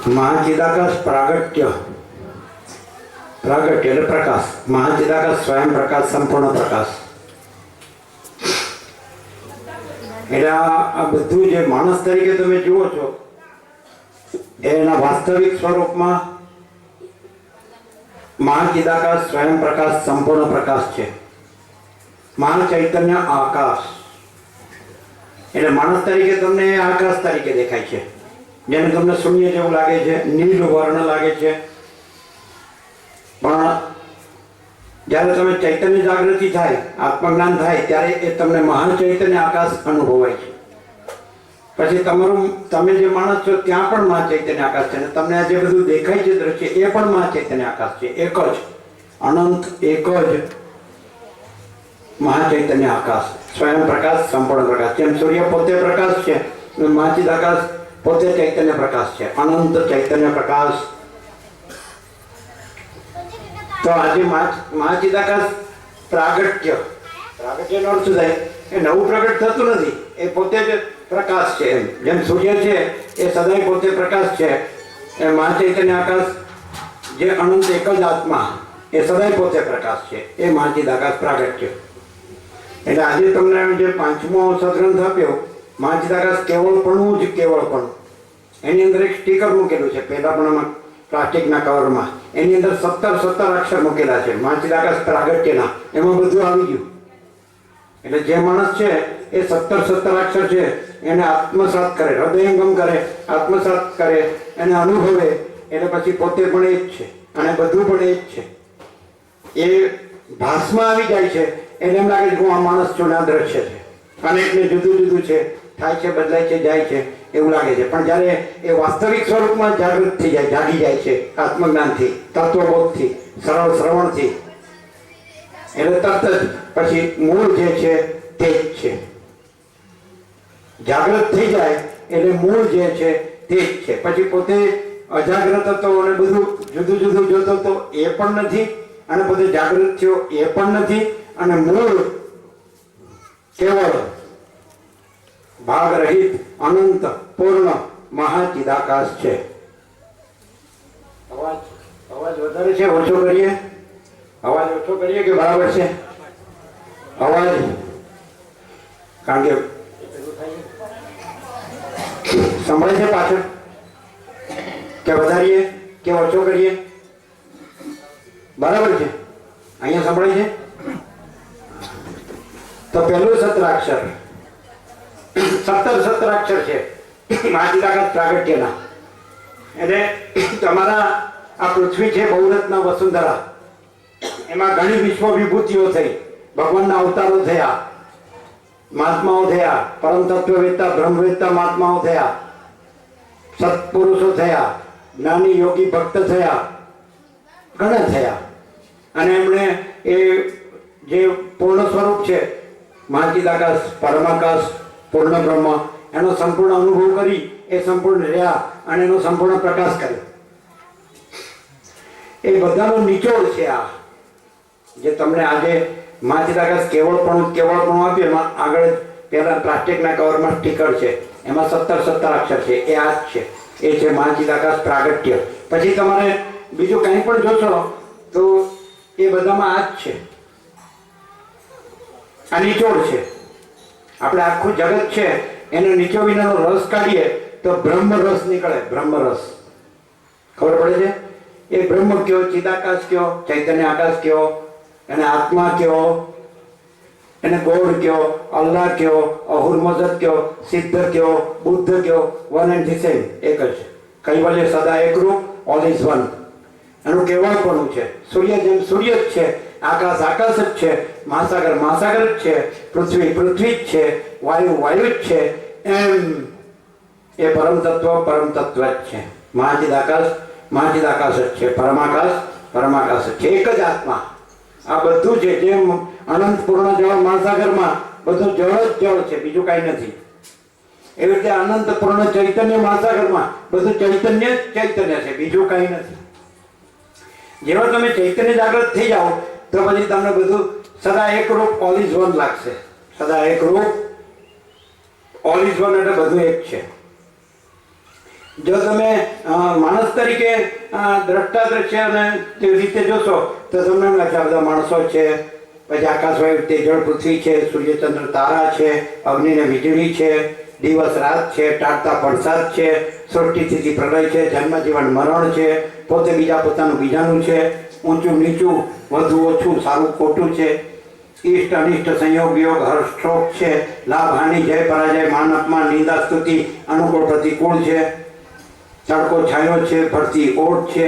महाचिदाकाश प्रागट्य प्रागट्य એટલે પ્રકાશ महाचिदाकाश સ્વયં પ્રકાશ સંપૂર્ણ પ્રકાશ એટલે આ બધું જે માણસ તરીકે તમે જુઓ છો એના વાસ્તવિક સ્વરૂપમાં महाचिदाकाश સ્વયં પ્રકાશ સંપૂર્ણ પ્રકાશ છે મહાન ચૈતન્ય આકાશ એટલે માણસ તરીકે તમને આકાશ તરીકે દેખાય છે જેને તમને શૂન્ય જેવું લાગે છે નીલ વર્ણ લાગે છે પણ જ્યારે તમે ચૈતન્ય જાગૃતિ થાય આત્મજ્ઞાન થાય ત્યારે એ તમને મહાન ચૈતન્ય આકાશ અનુભવાય છે પછી તમે જે માણસ છો ત્યાં પણ મહા ચૈતન્ય આકાશ છે અને તમને આ જે બધું દેખાય છે દ્રશ્ય એ પણ મહા ચૈતન્ય આકાશ છે એક જ અનંત એક જ મહા ચૈતન્ય આકાશ સ્વયં પ્રકાશ સંપૂર્ણ પ્રકાશ જેમ સૂર્ય પોતે પ્રકાશ છે મહાચિદાકાશ પોતે ચૈતન્ય પ્રકાશ છે અનંત ચૈતન્ય પ્રકાશ તો આજે મહાચિદાકાશ પ્રાગટ્ય નો અર્થ થાય એ નવું પ્રગટ થતું નથી એ પોતે જ પ્રકાશ છે એમ જેમ સૂર્ય છે એ સદાય પોતે પ્રકાશ છે એ મહાચૈતન્ય આકાશ જે અનંત એક જ આત્મા એ સદાય પોતે પ્રકાશ છે એ મહાચિદાકાશ પ્રાગટ્ય એટલે આજે તમને જે પાંચમો સદગ્રંથ આપ્યો મહાચિદાકાશ કેવળપણું જ કેવળપણું એની અંદર એક સ્ટીકર મૂકેલું છે પહેલા પણ પ્લાસ્ટિકના કવરમાં એની અંદર 17 અક્ષર મૂકેલા છે મહાચિદાકાશ પ્રાગટ્યના એમાં બધું આવી ગયું એટલે જે માણસ છે એ 17 અક્ષર છે એને આત્મસાત કરે હૃદયંગમ કરે આત્મસાત કરે એને અનુભવે એટલે પછી પોતે પણ એ જ છે અને બધું પણ એ જ છે એ ભાસમાં આવી જાય છે એને એમ લાગે છે કે હું આ માણસ છું ને આ દ્રશ્ય છે અનેકને જુદું જુદું છે થાય છે બદલાય છે જાય છે એવું લાગે છે પણ જ્યારે એ વાસ્તવિક સ્વરૂપમાં જાગૃત થઈ જાય જાગી જાય છે આત્મજ્ઞાનથી તત્વબોધથી સરળ શ્રવણથી એટલે તરત જ પછી મૂળ જે છે તે જ છે જાગૃત થઈ જાય એટલે મૂળ જે છે તે જ છે પછી પોતે અજાગ્રત હતો અને બધું જુદું જુદું જોતો હતો એ પણ નથી અને પોતે જાગૃત થયો એ પણ નથી અને મૂળ કેવળ ભાગ રહિત અનંત પૂર્ણ મહાચિદાકાશ છે અવાજ વધારે છે ઓછો કરીએ અવાજ ઓછો કરીએ કે બરાબર છે અવાજ કારણ કે સંભળાય છે પાછળ કે વધારીએ કે ઓછો કરીએ બરાબર છે અહીંયા સંભળાય છે તો પહેલું 17 અક્ષર 17 અક્ષર છે મહાચિદાકાશ પ્રાગટ્યના એટલે તમારા આ પૃથ્વી છે બહુરત્ન વસુંધરા એમાં ઘણી વિશ્વ વિભૂતિઓ થઈ ભગવાનના અવતારો થયા મહાત્માઓ થયા પરમ તત્વવેત્તા બ્રહ્મવેત્તા મહાત્માઓ થયા સત્પુરુષો થયા જ્ઞાની યોગી ભક્ત થયા ઘણા થયા અને એમણે એ જે પૂર્ણ સ્વરૂપ છે મહાચિદાકાશ પરમાકાશ પૂર્ણ બ્રહ્મ એનો સંપૂર્ણ અનુભવ કરી એ સંપૂર્ણ રહ્યા અને એનો સંપૂર્ણ પ્રકાશ કર્યો એ બધાનો નિચોડ છે આ જે તમને આજે મહાચિદાકાશ કેવળપણું આપ્યું એમાં આગળ પહેલા પ્લાસ્ટિકના કવરમાં સ્ટીકર છે એમાં 17 અક્ષર છે એ આ જ છે એ છે મહાચિદાકાશ પ્રાગટ્ય પછી તમારે બીજું કંઈ પણ જોશો તો એ બધામાં આ જ છે આ નિચોડ છે આપણે આખું જગત છે એનો નીચો વિનાનો રસ કાઢીએ તો બ્રહ્મ રસ નીકળે બ્રહ્મ રસ ખબર પડે છે એ બ્રહ્મ કયો ચિદાકાશ કયો ચૈતન્ય આકાશ કયો એને આત્મા કયો એને ગોળ કયો અલ્લાહ કયો અહુરમજદ કયો સિદ્ધ કયો બુદ્ધ કયો વન એન્ડ ધી સેમ એક જ કૈવલ્ય સદા એકરૂપ ઓલ ઇઝ વન એનું કેવળપણું છે સૂર્ય જેમ સૂર્ય જ છે આકાશ આકાશ જ છે મહાસાગર મહાસાગર જ છે પૃથ્વી પૃથ્વી જ છે વાયુ વાયુ જ છે એમ એ પરમ તત્વ જ છે મહાચિદાકાશ જ છે પરમાકાશ જ છે એક જ આત્મા આ બધું છે જેમ અનંત પૂર્ણ જળ મહાસાગરમાં બધું જળ જ જળ છે બીજું કાંઈ નથી એવી રીતે અનંત પૂર્ણ ચૈતન્ય મહાસાગરમાં બધું ચૈતન્ય છે બીજું કાંઈ નથી જેવા તમે ચૈતન્ય જાગૃત થઈ જાઓ તો પછી તમને બધું સદા એકરૂપ ઓલ ઇઝ વન લાગશે સદા એકરૂપ ઓલ ઇઝ વન એટલે બધું એક છે જો તમે માણસ તરીકે દ્રષ્ટા દ્રશ્ય અને તે રીતે જોશો તો તમને એમ લાગે આ બધા માણસો છે, પછી આકાશ વાયુ તેજળ પૃથ્વી છે, સૂર્યચંદ્ર તારા છે, અગ્નિ ને વીજળી છે, દિવસ રાત છે, ટાટતા પડસાદ છે, સૃષ્ટિ સ્થિતિ પ્રલય છે, જન્મ જીવન મરણ છે, પોતે બીજા પોતાનું બીજાનું છે, ઊંચું નીચું, વધુ ઓછું, સારું ખોટું છે, ઈષ્ટ અનિષ્ટ, સંયોગ વિયોગ, હર્ષ શોક છે, લાભ હાનિ, જય પરાજય, માન અપમાન, નિંદા સ્તુતિ, અનુકૂળ પ્રતિકૂળ છે, તડકો છાયો છે, ભરતી ઓટ છે,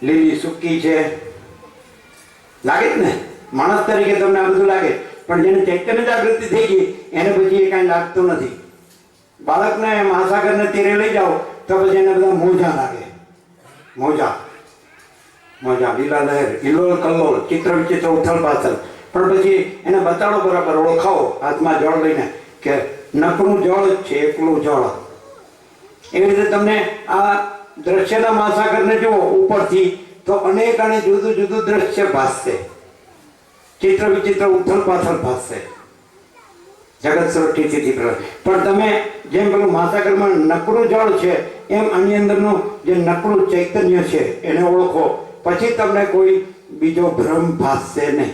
લીલી સૂકી છે. લાગે જ ને? માણસ તરીકે તમને આ બધું લાગે, પણ જેને ચૈતન્ય જાગૃતિ થઈ ગઈ એને પછી એ કાંઈ લાગતું નથી. બાળકને મહાસાગરને તીરે લઈ જાઓ તો પછી એને બધા મોજા લાગે. મોજા મોજા, લીલા લહેર, ઇલોલ કલ્લોલ, ચિત્ર વિચિત્ર, ઉથલ પાથલ. પણ પછી એને બતાડો બરાબર, ઓળખાવો હાથમાં જળ લઈને કે નકરું જળ જ છે, એકલું જળ. એવી રીતે તમને આ દ્રશ્યના મહાસાગરને જુઓ ઉપરથી તો અનેક અને જુદું જુદું દ્રશ્ય ભાસશે, ચિત્ર વિચિત્ર, ઉથલ પાથલ ભાસશે, જગત સૃષ્ટિ સ્થિતિ પ્રલય. પણ તમે જેમ પેલું મહાસાગરમાં નકરું જળ છે એમ આની અંદરનું જે નકરું ચૈતન્ય છે એને ઓળખો, પછી તમને કોઈ બીજો ભ્રમ ભાસશે નહીં.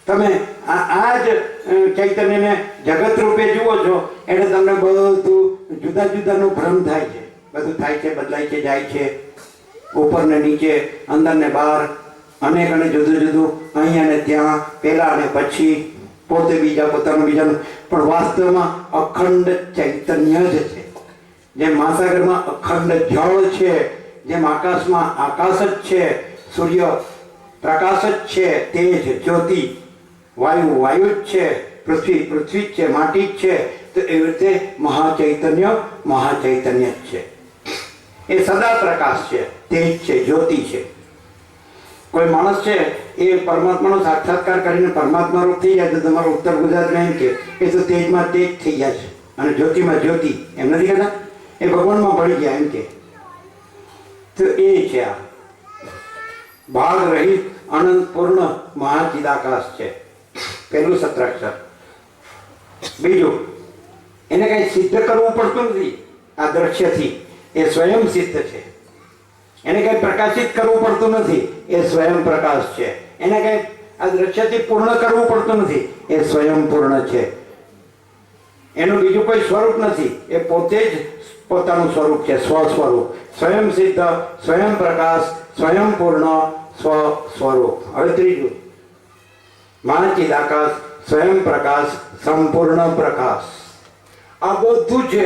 તમે આ જ ચૈતન્યને જગત રૂપે જુઓ છો એટલે તમને બધું જુદા જુદાનો ભ્રમ થાય છે. બધું થાય છે, બદલાય છે, જાય છે, ઉપર ને નીચે, અંદર ને બહાર, અનેક અને જુદું જુદું, અહીંયા ને ત્યાં, પહેલા અને પછી, પોતે બીજા પોતાનું બીજાનું. પણ વાસ્તવમાં અખંડ ચૈતન્ય જ છે. જેમ મહાસાગરમાં અખંડ જળ છે, જેમ આકાશમાં આકાશ જ છે, સૂર્ય પ્રકાશ જ છે, તેજ જ્યોતિ, વાયુ વાયુ જ છે, પૃથ્વી પૃથ્વી જ છે, માટી જ છે, તો એવી રીતે મહાચૈતન્ય જ છે. એ સદા પ્રકાશ છે, તેજ છે, જ્યોતિ છે. કોઈ માણસ છે એ પરમાત્માનો સાક્ષાત્કાર કરીને પરમાત્મા રૂપ થઈ જાય તો તમારો ઉત્તર ગુજરાતમાં એમ કે એ તો તેજમાં તેજ થઈ ગયા છે અને જ્યોતિમાં જ્યોતિ, એમ નથી કહેતા? એ ભગવાનમાં ભળી ગયા એમ કે. તો એ છે આ ભાગ રહિત અનંત પૂર્ણ મહાચિદાકાશ છે. પહેલું સત્રાક્ષર. બીજું, એને કઈ સિદ્ધ કરવું પડતું નથી. આ દ્રશ્યથી એ સ્વયં સિદ્ધ છે. એને કઈ પ્રકાશિત કરવું પડતું નથી, એ સ્વયં પ્રકાશ છે. એને કઈ આ દ્રશ્યથી પૂર્ણ કરવું પડતું નથી, એ સ્વયં પૂર્ણ છે. એનું બીજું કોઈ સ્વરૂપ નથી, એ પોતે જ પોતાનું સ્વરૂપ છે, સ્વ સ્વરૂપ, સ્વયં સિદ્ધ, સ્વયં પ્રકાશ, સ્વયં પૂર્ણ, સ્વ સ્વરૂપ. હવે ત્રીજું, મહાચિદાકાશ, સ્વયં પ્રકાશ, સંપૂર્ણ પ્રકાશ. આ બધું છે.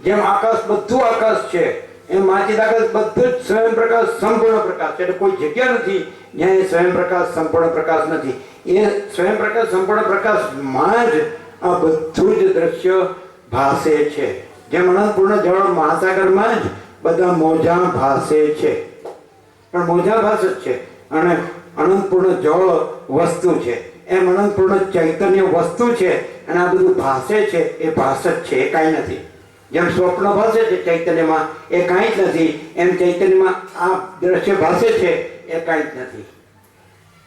જેમ આકાશ બધું આકાશ છે એમ મહાચિદાકાશ બધું જ સ્વયં પ્રકાશ, સંપૂર્ણ પ્રકાશ છે. એટલે કોઈ જગ્યા નથી જ્યાં એ સ્વયં પ્રકાશ, સંપૂર્ણ પ્રકાશ નથી. એ સ્વયં પ્રકાશ, સંપૂર્ણ પ્રકાશમાં જ આ બધું જ દ્રશ્ય ભાસે છે. જેમ અનંતપૂર્ણ જળ મહાસાગરમાં જ બધા મોજા ભાસે છે, પણ મોજા ભાસ જ છે. અને અનંતપૂર્ણ જળ વસ્તુ છે, એમ અનંતપૂર્ણ ચૈતન્ય વસ્તુ છે. અને આ બધું ભાસે છે, એ ભાસ જ છે, એ કાંઈ નથી. જેમ સ્વપ્ન ભાસે છે ચૈતન્યમાં, એ કાંઈ જ નથી, એમ ચૈતન્યમાં આ દ્રશ્ય ભાસે છે, એ કાંઈ જ નથી.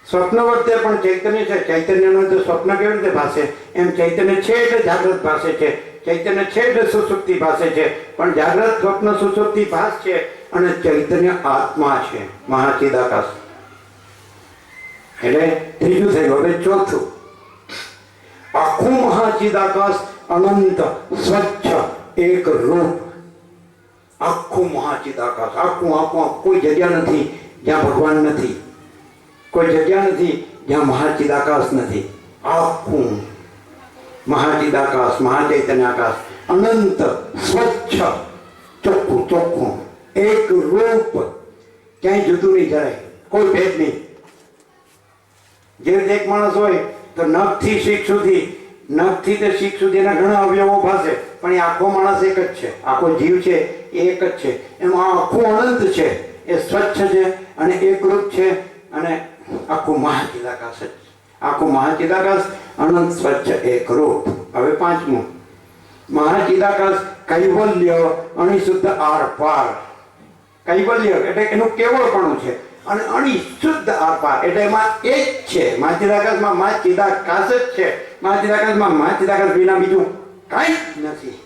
સ્વપ્ન વખતે પણ ચૈતન્ય છે. ચૈતન્યનું તો સ્વપ્ન કેવી રીતે ભાસે, એમ ચૈતન્ય છે એટલે જાગૃત ભાસે છે, ચૈતન્ય છે એટલે સુષુપ્તિ ભાસે છે. પણ જાગ્રત, સ્વપ્ન, સુષુપ્તિ ભાસ છે અને ચૈતન્ય આત્મા છે, મહાચિદાકાશ. એટલે ત્રીજું થયું. હવે ચોથું, આખું મહાચિદાકાશ અનંત, સ્વચ્છ, એક રૂપ. આખું મહાચિદાકાશ, આખું આખું, કોઈ જગ્યા નથી જ્યાં ભગવાન નથી, કોઈ જગ્યા નથી જ્યાં મહાચિદાકાશ નથી. આખું મહાચિદાકાશ, મહાચૈતન્યાકાશ, અનંત, સ્વચ્છ, ચોખ્ખું ચોખ્ખું, એક રૂપ, ક્યાંય જુદું નહીં, જરાય કોઈ ભેદ નહીં. જે રીતે એક માણસ હોય તો નખથી શીખ સુધી, નખથી તે શીખ સુધીના ઘણા અવયવો ભાસે, પણ એ આખો માણસ એક જ છે, આખો જીવ છે એ એક જ છે. એમાં આખું અનંત છે, એ સ્વચ્છ છે અને એકરૂપ છે અને આખું મહાચિદાકાશ જ. આખું મહાચિદાકાશ અનંત, સ્વચ્છ, એકરૂપ. હવે પાંચમું, મહાચિદાકાશ કૈવલ્ય, અણિશુદ્ધ, આર પાર. કૈવલ્ય એટલે એનું કેવળપણું છે અને અણિશુદ્ધ આર એટલે એમાં એક છે. મહાચિદાકાશમાં મહાચિદાકાશ જ છે. મહાચિદાકાશમાં મહાચિદાકાશ વિના બીજું કાંઈ જ નથી.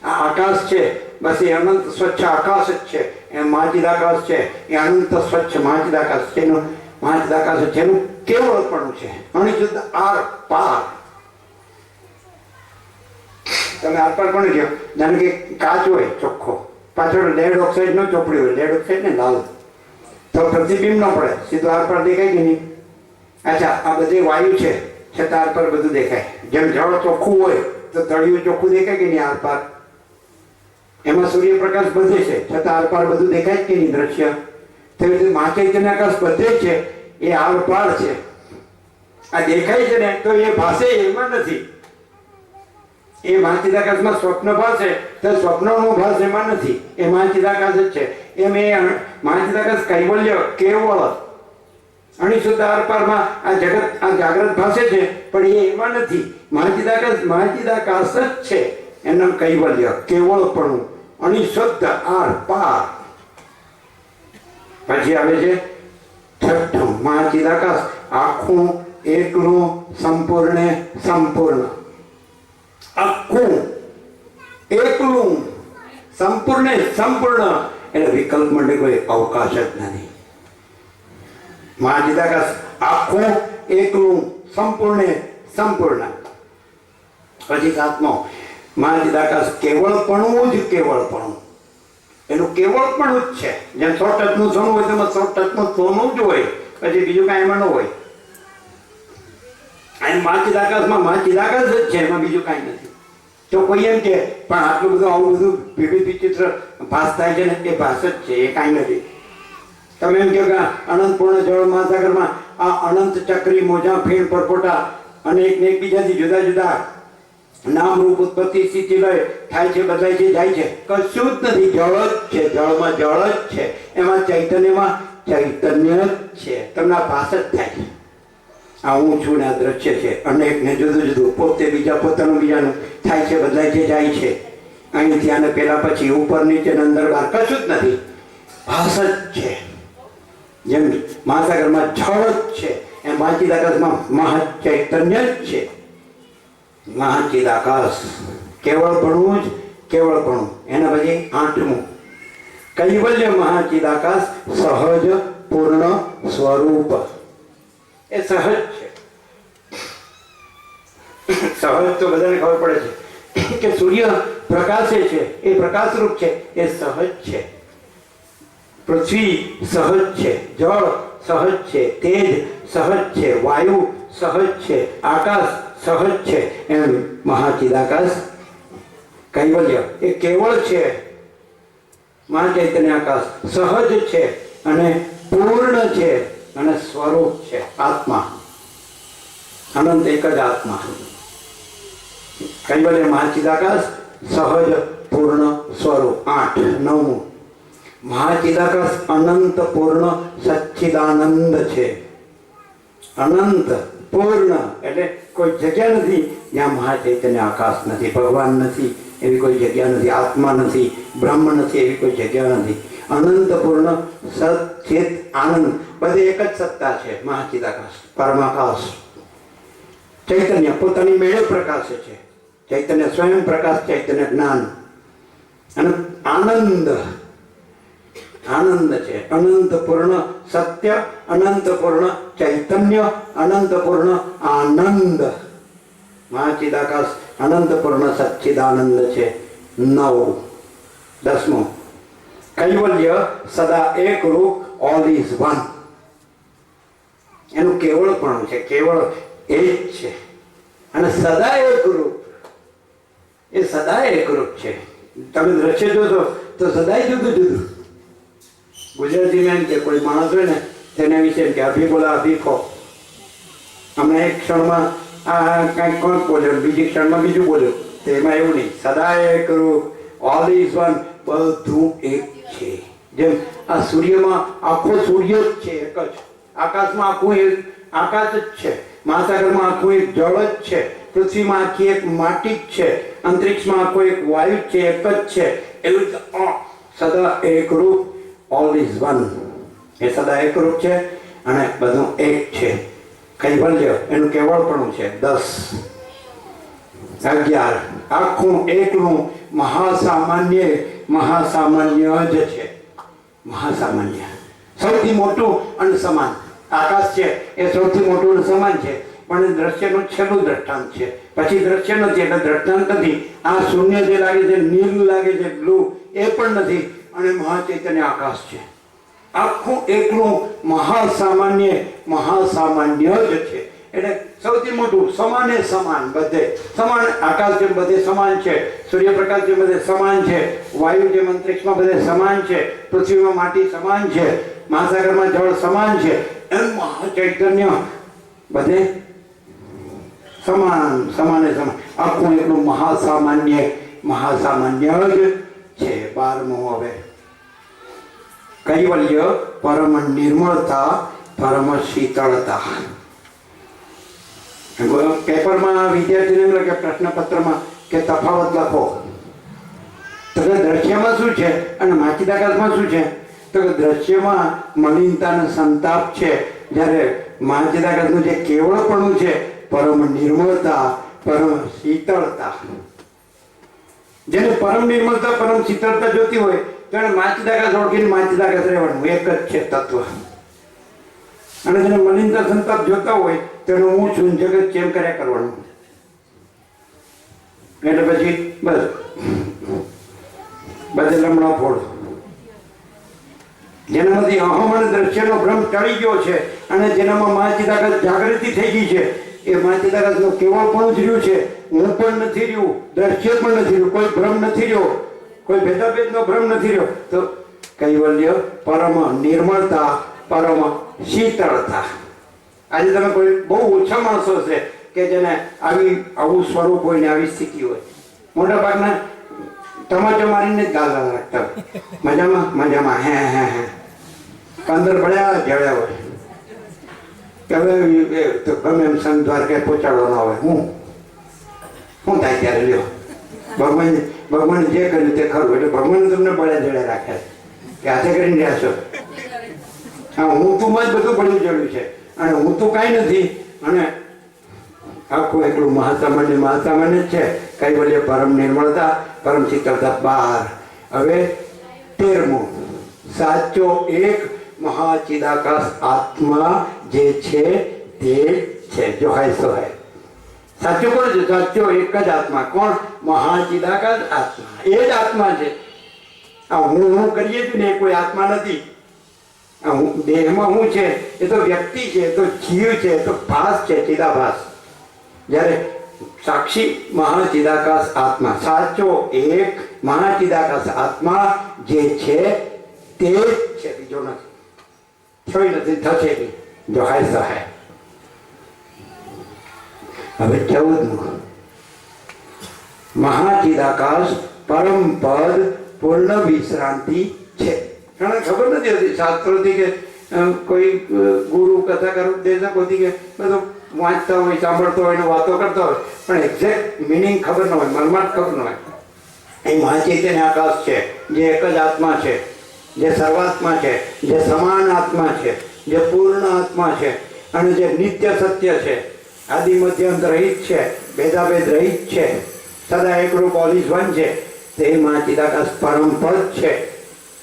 આ આકાશ છે, બસ એ અનંત સ્વચ્છ આકાશ જ છે. એ મહાચિદાકાશ છે, એ અનંત સ્વચ્છ મહાચિદાકાશ છે. એનું મહાચિદાકાશ છે, એનું કેવળપણું છે. અણિશુદ્ધ આર પાર. તમે આર પાર પણ કહો, જાણે કે કાચ હોય ચોખ્ખો, પાછળ લેડ ઓક્સાઇડ નો ચોપડી હોય, લેડ ઓક્સાઇડ ને લાલ, તો પ્રતિબિંબ ન પડે, સીધું આર પાર દેખાય કે નહીં? અચ્છા, આ બધી વાયુ છે છતાં આર પાર બધું દેખાય. જેમ જળ ચોખ્ખું હોય તો તળિયું ચોખ્ખું દેખાય કે નહીં? આર પાર. એમાં સૂર્યપ્રકાશ બધે છે છતાં આર પાર બધું દેખાય કે નહીં? દ્રશ્ય. તેવી રીતે મહાચૈતન્ય આકાશ બધે છે, એ આર પાર છે. આ દેખાય છે ને તો એ ભાષે એમાં નથી. એ મહાચિદાકાશમાં સ્વપ્ન ભાષે તો સ્વપ્નનો ભાષ એમાં નથી. એ મહાચિદાકાશ જ છે. એમ એ મહાચિદાકાશ કૈવલ્ય કેવળ અણિશુદ્ધ આર પારમાં આ જગત, આ જાગ્રત ભાષે છે, પણ એ એમાં નથી. મહાચિદાકાશ જ છે. એનું કૈવલ્ય કેવળપણું અણિશુદ્ધ આર પાર. પછી આવે છે છઠ્ઠું મહાચિદાકાશ આખું એકલું સંપૂર્ણ સંપૂર્ણ. આખું એકલું સંપૂર્ણ સંપૂર્ણ, એટલે વિકલ્પ માટે કોઈ અવકાશ જ નથી. મહાચિદાકાશ આખું એકલું સંપૂર્ણ સંપૂર્ણ. પછી સાતમો મહાચિદાકાશ કેવળપણું જ કેવળપણું. એનું કેવળપણું જ છે. જેમ 100 ટચનું સોનું હોય તેમાં 100 ટચનું સોનું જ હોય, પછી બીજું કાંઈ એમાં ન હોય. અને મહાચિદાકાશમાં મહાચિદાકાશ જ છે, એમાં બીજું કાંઈ નથી. તો કોઈ એમ કે પણ આટલું બધું આવું બધું વિવિધ વિચિત્ર ભાસ થાય છે ને, એ ભાસ જ છે, એ કાંઈ નથી. તમે એમ કહો કે અનંતપૂર્ણ જળ મહાસાગરમાં આ અનંત ચક્રી મોજા ફીણ પરપોટા અને એકબીજાથી જુદા જુદા નામ રૂપ ઉત્પત્તિ સ્થિતિ લય થાય છે, બદલાય છે, જાય છે. કશું જ નથી. જળ જ છે. જળમાં જળ જ છે. એમાં ચૈતન્યમાં ચૈતન્ય જ છે. તમને આ ભાસ જ થાય છે. આ હું છું ને આ દ્રશ્ય છે, અનેક ને જુદું જુદું, પોતે બીજા, પોતાનું બીજાનું, થાય છે, બદલાય છે, જાય છે. અહીંથી આને પેલા પછી, ઉપર નીચે અંદર બહાર, કશું જ નથી. ભાસ જ છે. જેમ મહાસાગરમાં જળ જ છે, એમ મહાચિદાકાશમાં મહાચૈતન્ય જ છે. મહાચિદાકાશ કેવળપણું જ કેવળપણું. એના પછી આઠમું કૈવલ્ય મહાચિદાકાશ સહજ પૂર્ણ સ્વરૂપ. એ સહજ છે. સહજ તો બધાને ખબર પડે છે કે સૂર્ય પ્રકાશે છે, એ પ્રકાશરૂપ છે, એ સહજ છે. પૃથ્વી સહજ છે, જળ સહજ છે, તેજ સહજ છે, વાયુ સહજ છે, આકાશ સહજ છે. એમ મહાચિદાકાશ કૈવલ્ય એ કેવળ છે. મહાચૈતન્ય આકાશ સહજ છે અને પૂર્ણ છે અને સ્વરૂપ છે, આત્મા. અનંત એક જ આત્મા. કૈવલ્ય મહાચિદાકાશ સહજ પૂર્ણ સ્વરૂપ. 8. 9 મહાચિદાકાશ અનંત પૂર્ણ સચ્ચિદાનંદ છે. અનંત પૂર્ણ એટલે કોઈ જગ્યા નથી જ્યાં મહાચૈતન્ય આકાશ નથી, ભગવાન નથી, એવી કોઈ જગ્યા નથી, આત્મા નથી, બ્રહ્મ નથી, એવી કોઈ જગ્યા નથી. અનંત પૂર્ણ સચ્ચિત આનંદ, બધે એક જ સત્તા છે. મહાચિદાકાશ પરમાકાશ ચૈતન્ય પોતાની મેળે પ્રકાશે છે. ચૈતન્ય સ્વયં પ્રકાશ, ચૈતન્ય જ્ઞાન અને આનંદ. આનંદ છે. અનંત પૂર્ણ સત્ય, અનંત પૂર્ણ ચૈતન્ય, અનંત પૂર્ણ આનંદ. મહાચિદાકાશ અનંત પૂર્ણ સચ્ચિદાનંદ છે. 9. 10 કૈવલ્ય સદા એક રૂપ, ઓલ ઇઝ વન. એનું કેવળપણું છે. કેવળ એ જ છે અને સદા એક રૂપ. એ સદા એક રૂપ છે. તમે દ્રશ્ય જોશો તો સદાય જુદું જુદું. ગુજરાતીમાં એમ કે કોઈ માણસ હોય ને તેના વિશે કે અભી બોલા અભી ખો. હમણાં એક ક્ષણમાં આ કંઈક કોણ બોલ્યો, બીજી ક્ષણમાં બીજું બોલ્યું. તો એમાં એવું નહીં. સદા એક રૂપ, ઓલ ઇઝ વન, બધું એક છે. જેમ આ સૂર્યમાં આખો સૂર્ય જ છે, એક જ. આકાશમાં આખું એક આકાશ જ છે. મહાસાગરમાં આખું એક જળ જ છે. પૃથ્વીમાં આખી એક માટી જ છે. અંતરિક્ષમાં આખું એક વાયુ જ છે, એક જ છે. એવું સદા એક રૂપ, ઓલ ઇઝ વન. એ સદા એક રૂપ છે અને બધું એક છે. કૈવલ્ય એનું કેવળપણું છે. 10. 11 આખું એકલું મહાસામાન્ય મહાસામાન્ય જ છે. મહાસામાન્ય સૌથી મોટું અને સમાન. આકાશ છે એ સૌથી મોટું અને સમાન છે, પણ એ દ્રશ્યનું છેલ્લું દ્રષ્ટાંત છે. પછી દ્રશ્ય નથી એટલે દ્રષ્ટાંત નથી. આ શૂન્ય જે લાગે છે, નીલ લાગે છે, બ્લુ, એ પણ નથી. અને મહાચૈતન્ય આકાશ છે. આખું એકલું મહાસામાન્ય જ છે. એટલે સૌથી મોટું સમાને સમાન, બધે સમાન. આકાશ જેમ બધે સમાન છે, સૂર્યપ્રકાશ જેમ બધે સમાન છે, વાયુ જેમ અંતરિક્ષમાં બધે સમાન છે, પૃથ્વીમાં માટી સમાન છે, મહાસાગરમાં જળ સમાન છે, એમ મહાચૈતન્ય બધે સમાને સમાન. આખું એટલું મહાસામાન્ય જ છે. 12મું હવે કૈવલ્ય પરમ નિર્મળતા, પરમ શીતળતા. પેપરમાં વિદ્યાર્થીને એમ લખે, પ્રશ્નપત્રમાં કે તફાવત લખો. તો કે દ્રશ્યમાં શું છે અને માચિદાકાશમાં શું છે? તો કે દ્રશ્યમાં મલિનતા અને સંતાપ છે, જ્યારે માચિદાકાશનું જે કેવળપણું છે, પરમ નિર્મળતા, પરમ શીતળતા. જેને પરમ નિર્મળતા, પરમ શીતળતા જોતી હોય તેને માચિદાકાશ ઓળખીને માચિદાકાશ રહેવાનું, એક જ છે તત્વ. અને જેને મલિનતા સંતાપ જોતા હોય તેનું હું છું જગત કેમ કર્યા કરવાનું. એટલે પછી બધે લમણા ફોડ. જેનામાંથી અહમ અને દ્રશ્યનો ભ્રમ ટળી ગયો છે અને જેનામાં માચિદાકાશ જાગૃતિ થઈ ગઈ છે, એ માચિદાકાશનું કેવળપણું જ રહ્યું છે. હું પણ નથી રહ્યું, દ્રશ્ય પણ નથી રહ્યું, કોઈ ભ્રમ નથી રહ્યો, કોઈ ભેદાભેદનો ભ્રમ નથી રહ્યો. તો કૈવલ્ય પરમ નિર્મળતા, પરમ શીતળતા. આજે તમે કોઈ બહુ ઓછા માણસો છે કે જેને આવું સ્વરૂપ હોય ને આવી સ્થિતિ હોય. મોટા ભાગના તમાચો મારીને જ ગાળા રાખતા હોય. મજામાં હે અંદર ભળ્યા જળ્યા હોય કે હવે તો ગમે એમ સંત દ્વારકે પહોંચાડવાનો હોય. શું થાય ત્યારે લ્યો, ભગવાન જે કર્યું તે ખરું. એટલે ભગવાન તમને બળ્યા જળ્યા રાખ્યા કે હાથે કરીને રહ્યા છો. હા, હું તુંમાં જ બધું પડ્યું જળ્યું છે અને હું તો કાંઈ નથી. અને આખું એકલું મહાસામાન્ય જ છે. કૈવલ્ય પરમ નિર્મળતા, પરમ શીતળતા. 12. હવે 13મું, સાચો એક મહાચિદાકાશ આત્મા જે છે તે છે. જો હાય સો હૈ. સાચો કોણ છે? સાચો એક જ આત્મા. કોણ? મહાચિદાકાશ આત્મા. એ જ આત્મા છે. આ હું કરીએ છીએ ને એ કોઈ આત્મા નથી. દેહમાં હું છે એ તો વ્યક્તિ છે, તો જીવ છે, તો ભાસ છે, ચિદાભાસ. જ્યારે સાક્ષી મહાચિદાકાશ આત્મા, સાચો એક મહાચિદાકાશ આત્મા જે છે તે જ છે, બીજો નથી. થયું નથી, થશે નહીં. જો હાય સહાય. હવે 14મું, મહાચિદાકાશ પરમ પદ, પૂર્ણ વિશ્રાંતિ છે. ઘણા ખબર નથી હોતી શાસ્ત્રોથી કે કોઈ ગુરુ કથાકાર ઉપદેશકોથી કે બધું વાંચતા હોય, સાંભળતો હોય, વાતો કરતા હોય, પણ એક્ઝેક્ટ મિનિંગ ખબર ન હોય, મર્માર્થ ખબર ન હોય. એ મહાચૈતન્ય આકાશ છે, જે એક જ આત્મા છે, જે સર્વાત્મા છે, જે સમાન આત્મા છે, જે પૂર્ણ આત્મા છે અને જે નિત્ય સત્ય છે, આદિ મધ્યાંત રહિત છે, ભેદાભેદ રહિત છે, સદા એકરૂપ ઓલ ઇઝ વન છે. તે મહાચિદાકાશ પરમ પદ છે.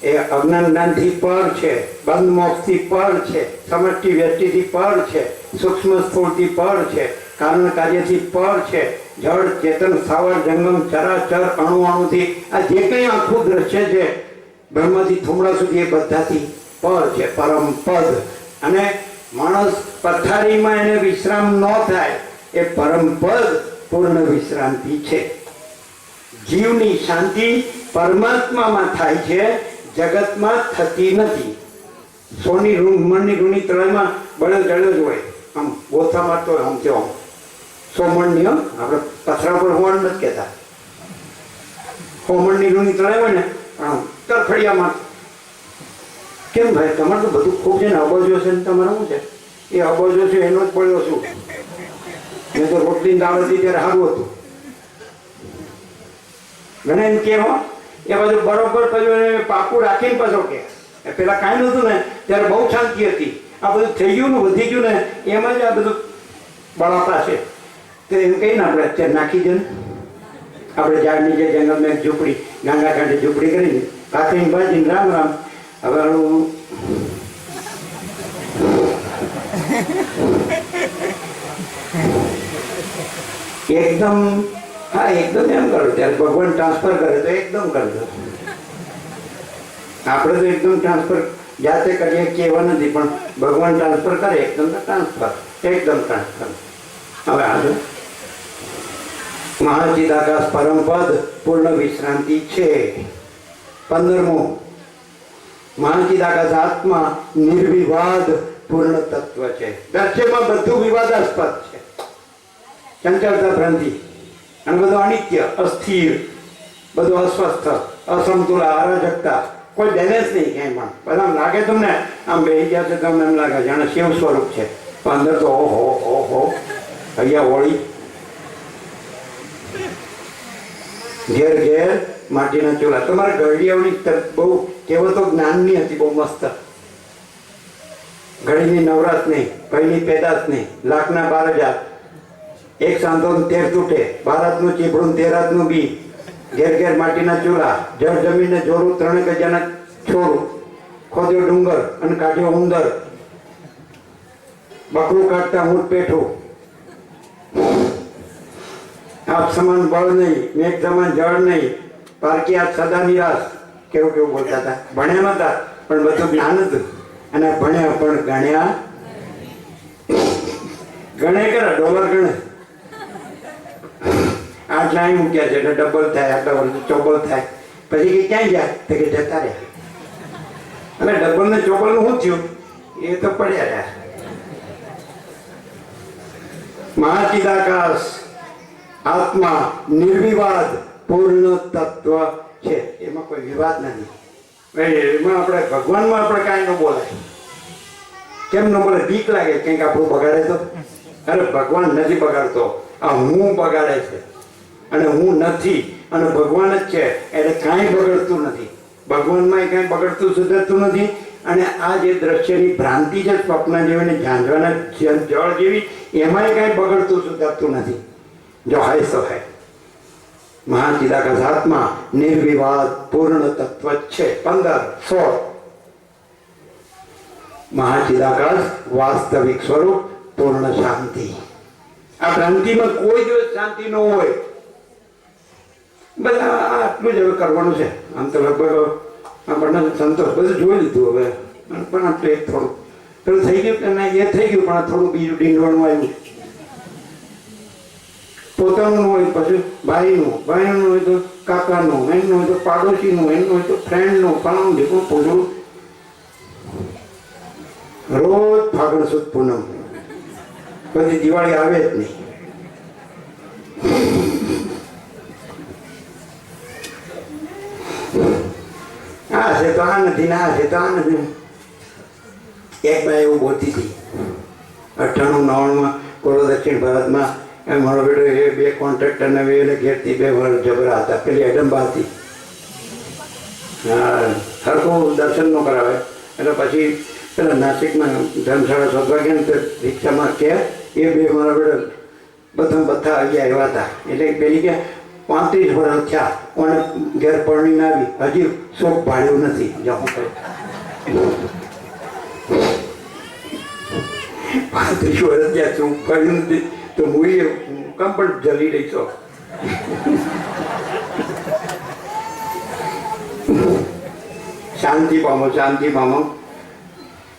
એ અજ્ઞાન જ્ઞાનથી પર છે, બંધ મોક્ષથી પર છે, સમષ્ટિ વ્યષ્ટિથી પર છે, સૂક્ષ્મ સ્થૂળથી પર છે, કારણ કાર્યથી પર છે, જળ ચેતન સ્થાવર જંગમ ચરાચર અણુથી આ જે કંઈ આખું દ્રશ્ય છે બ્રહ્મથી થુમડા સુધી એ બધાથી પર છે, પરમ પદ. અને માણસ પથારીમાં એને વિશ્રામ ન થાય એ પરમ પદ પૂર્ણ વિશ્રાંતિ છે. જીવની શાંતિ પરમાત્મામાં થાય છે, જગતમાં થતી નથી. સોની મણની રૂની તળાઈમાં બળે જળ્યો જ હોય, આમ ગોથા મારતો હોય, આમ તેઓ સોમણની, આપણે પથરા પર હોવાનું નથી કહેતા, સોમણની રૂની તળાઈ હોય ને આમ તરફડિયામાં. કેમ ભાઈ તમારે તો બધું ખૂબ છે ને, અબજો છે ને તમારે શું છે? એ અબજો છે એનો જ પડ્યો છું. મેં તો રોટલી દાળ હતી ત્યારે સારું હતું. ઘણા એમ કહેવા એ બધું બરોબર પછી પાકું રાખીને પાછો કે પેલા કાંઈ નહોતું ને ત્યારે બહુ શાંતિ હતી. આ બધું થઈ ગયું ને, વધી ગયું ને, એમાં જ આ બધું બળાપા છે. તો એમ કહીને આપણે અત્યારે નાખી દે ને, આપણે ઝાડ નીચે જંગલમાં એક ઝૂંપડી ગાંડા કાંઠે ઝૂંપડી કરીને કાકરીને ભાજીને રામ રામ. હવે હું એકદમ હા એકદમ એમ કરો ત્યારે ભગવાન ટ્રાન્સફર કરે તો એકદમ કરજો. આપણે તો એકદમ ટ્રાન્સફર જાતે કરીએ કહેવા નથી, પણ ભગવાન ટ્રાન્સફર કરે એકદમ ટ્રાન્સફર એકદમ ટ્રાન્સફર. હવે આજે મહાચિદાકાશ પરમપદ પૂર્ણ વિશ્રાંતિ છે. 15મું મહાચિદાકાશ આત્મા નિર્વિવાદ પૂર્ણ તત્વ છે. દર્શનમાં બધું વિવાદાસ્પદ છે, ચંચળતા ભ્રાંતિ અને બધું અનિત્ય અસ્થિર, બધું અસ્વસ્થ અસમતુલા અરાજકતા, કોઈ બેલેન્સ નહીં ક્યાંય પણ. બધા આમ લાગે તમને આમ બેસી ગયા છે તમને એમ લાગે જાણે શિવ સ્વરૂપ છે, પણ અંદર તો ઓહો ઓહો અહીંયા હોળી. ઘેર ઘેર માટીના ચૂલા. તમારા ઘડિયાળની બહુ કહેવતો જ્ઞાનની હતી, બહુ મસ્ત. ઘડીની નવરાત નહીં, પહેલી પેદાશ નહીં, લાખના 12,000, એક સાંધો 13 તૂટે, 12 હાથનું ચીપડું 13 હાથનું બી, ઘેર ઘેર માટીના ચૂલા, જળ જમીનને જોરું 3 ગજાના છોડું, ખોદ્યો ડુંગર અને કાઢ્યો ઉંદર, બકરું કાઢતા ઊંટ પેઠું, આપ સમાન બળ નહીં, મેઘ સમાન જળ નહીં, પારકી આપ સદા નિરાશ. કેવું કેવું બોલતા હતા. ભણ્યા નતા પણ બધું જ્ઞાન હતું, અને ભણ્યા પણ ગણ્યા ગણે કરે ડોલર ગણે. આટલા અહીં મૂક્યા છે એટલે ડબલ થાય, આટલા વર્ષ ચોબલ થાય. પછી કે ક્યાંય જાય તો કે જતા રહ્યા. અને ડબલ ને ચોબલ નું શું થયું એ તો પડ્યા રહ્યા. મહાચિદાકાશ આત્મા નિર્વિવાદ પૂર્ણ તત્વ છે, એમાં કોઈ વિવાદ નથી. એમાં આપણે ભગવાનમાં આપણે કાંઈ ન બોલાય. કેમ ન બોલે? બીક લાગે કંઈક આપણું બગાડે તો. અરે ભગવાન નથી બગાડતો, આ હું બગાડે છે, અને હું નથી અને ભગવાન જ છે એટલે કાંઈ બગડતું નથી. ભગવાનમાં કાંઈ બગડતું સુધરતું નથી. અને આ જે દ્રશ્યની ભ્રાંતિ છે સ્વપ્ન જેવી ને ઝાંઝવાના જળ જેવી, એમાંય કાંઈ બગડતું સુધરતું નથી. જો હાય સો હૈ. મહાચિદાકાશ આત્મા નિર્વિવાદ પૂર્ણ તત્વ છે. 15-16 મહાચિદાકાશ વાસ્તવિક સ્વરૂપ પૂર્ણ શાંતિ. આ ભ્રાંતિમાં કોઈ દિવસ શાંતિ ન હોય. બધા આટલું જ હવે કરવાનું છે. આમ તો લગભગ આપણને સંતોષ બધું જોઈ લીધું હવે, પણ આટલું એક થોડું પેલું થઈ ગયું કે ના એ થઈ ગયું, પણ થોડું બીજું ડીંડવાનું આવ્યું. પોતાનું હોય, પછી ભાઈનું હોય તો કાકાનું, એમનું હોય તો પાડોશીનું, એમનું હોય તો ફ્રેન્ડનું, ફલાણું જેટલું પૂરું. રોજ ફાગણ સુદ પૂનમ, પછી દિવાળી આવે જ નહીં. આ છે તો આ નથી ને આ છે તો આ નથી. એક ભાઈ એવું બોલતી હતી 98-99 પૂર્વ દક્ષિણ ભારતમાં. મારો બેટો એ 2 કોન્ટ્રાક્ટરને એટલે ઘેરથી 2 વર્ષ જબરા હતા. પેલી એડમ્બા હતી, સરખું દર્શન ન કરાવે એટલે પછી પેલા નાસિકમાં ધર્મશાળા શોધવા ગયા ને તો રિક્ષામાં કે એ 2 મારા બેટો બધા અહીંયા આવ્યા હતા. એટલે પેલી કે 35 વર્ષ થયા અને ઘેર પરણીને આવી, હજી શોખ ભાડ્યું નથી. જો હું કહું 35 વર્ષ થયા શોખ ભાડ્યું નથી તો હું કમ પણ જલી રહી છો. શાંતિ પામો, શાંતિ પામો.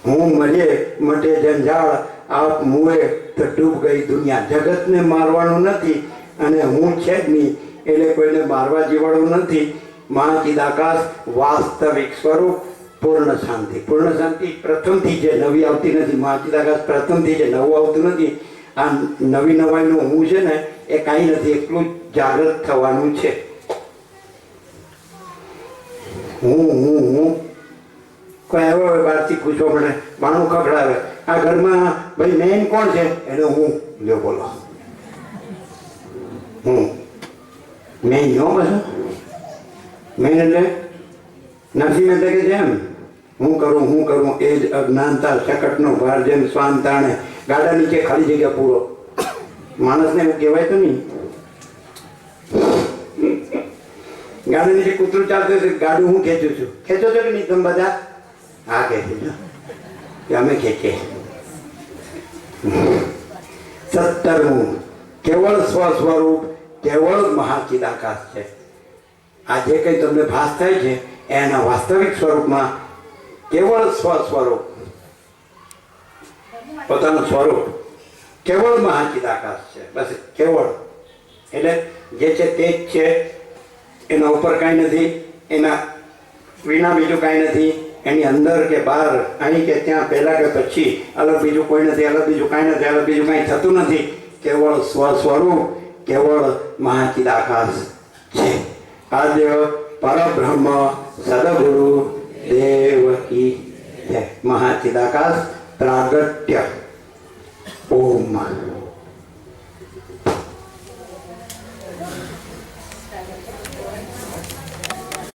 હું મરે મટે જંજાળ, આપ મુએ તો ડૂબ ગઈ દુનિયા. જગતને મારવાનું નથી અને હું છે જ નહીં એટલે કોઈને મારવા જેવાળું નથી. મહાચિદાકાશ વાસ્તવિક સ્વરૂપ પૂર્ણ શાંતિ. પૂર્ણ શાંતિ પ્રથમથી છે, નવી આવતી નથી. મહાચિદાકાશ પ્રથમથી છે, નવું આવતું નથી. આ નવી નવાઈનું હું છે ને એ કાંઈ નથી, એટલું જાગૃત થવાનું છે. હું કોઈ આવ્યો હોય બહારથી પૂછવા મળે, બાણું ખખડાવે, આ ઘરમાં ભાઈ મેન કોણ છે? એને હું લ્યો બોલો હું મેન નો બધું મેન એટલે નરસિંહ મહેતા કે છે એમ હું કરું એ જ અજ્ઞાનતા શકટનો ભાર જેમ શ્વાન તાણે. ગાડા નીચે ખાલી જગ્યા પૂરો. માણસને એવું કહેવાય તો નહીં. ગાડી નીચે કૂતરું ચાલતું હોય તો ગાડું હું ખેંચું છું. ખેંચો છો કે નહીં તમે બધા? હા ખેંચું છું કે અમે ખેંચીએ. 17મું કેવળ સ્વસ્વરૂપ, કેવળ મહાચિદાકાશ છે. આ જે કંઈ તમને ભાસ થાય છે એના વાસ્તવિક સ્વરૂપમાં કેવળ સ્વસ્વરૂપ, પોતાનું સ્વરૂપ કેવળ મહાચિદાકાશ છે. બસ કેવળ એટલે જે છે તે જ છે, એના ઉપર કાંઈ નથી, એના વિના બીજું કાંઈ નથી, એની અંદર કે બહાર, અહીં કે ત્યાં, પહેલાં કે પછી, અલગ બીજું કોઈ નથી, અલગ બીજું કાંઈ નથી, અલગ બીજું કાંઈ થતું નથી. કેવળ સ્વસ્વરૂપ, કેવળ મહાચિદાકાશ છે. આદ્ય પરબ્રહ્મ સદગુરુ દેવ કી જય. મહાચિદાકાશ પ્રાગટ્ય. ઓમ.